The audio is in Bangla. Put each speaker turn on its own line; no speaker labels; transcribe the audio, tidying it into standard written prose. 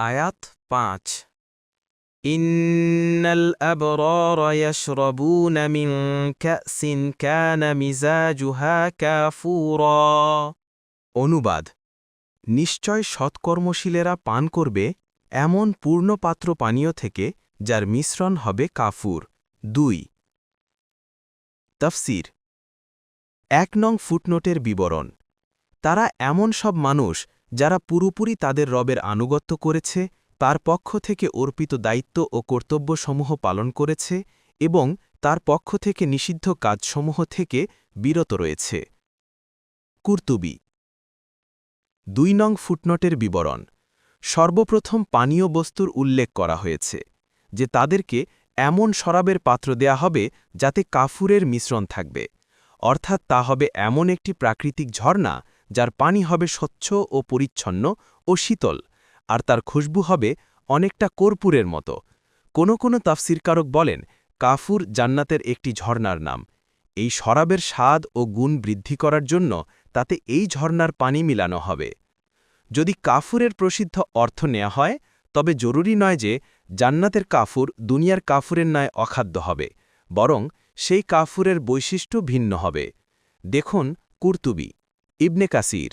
আয়াত ৫ ইন্নাল আবরারা ইয়াশরাবুনা মিন কাসিন কানা মিজাজুহা কাফুরা। অনুবাদ: নিশ্চয় সৎকর্মশীলেরা পান করবে এমন পূর্ণপাত্র পানীয় থেকে যার মিশ্রণ হবে কাফুর। ২ তাফসীর ১ নং ফুটনোটের বিবরণ: তারা এমন সব মানুষ যারা পুরোপুরি তাদের রবের আনুগত্য করেছে, তার পক্ষ থেকে অর্পিত দায়িত্ব ও কর্তব্যসমূহ পালন করেছে এবং তার পক্ষ থেকে নিষিদ্ধ কাজসমূহ থেকে বিরত রয়েছে। কুরতুবী ২ নং ফুটনোটের বিবরণ: সর্বপ্রথম পানীয় বস্তুর উল্লেখ করা হয়েছে যে তাদেরকে এমন শরাবের পাত্র দেয়া হবে যাতে কাফুরের মিশ্রণ থাকবে, অর্থাৎ তা হবে এমন একটি প্রাকৃতিক ঝর্ণা যার পানি হবে স্বচ্ছ ও পরিচ্ছন্ন ও শীতল, আর তার খুশবু হবে অনেকটা কর্পূরের মতো। কোনো তাফসীরকারক বলেন কাফুর জান্নাতের একটি ঝর্ণার নাম। এই শরাবের স্বাদ ও গুণ বৃদ্ধি করার জন্য তাতে এই ঝর্ণার পানি মিলানো হবে। যদি কাফুরের প্রসিদ্ধ অর্থ নেওয়া হয়, তবে জরুরি নয় যে জান্নাতের কাফুর দুনিয়ার কাফুরের ন্যায় অখাদ্য হবে, বরং সেই কাফুরের বৈশিষ্ট্য ভিন্ন হবে। দেখুন কুরতুবী, ইবনে কাসির।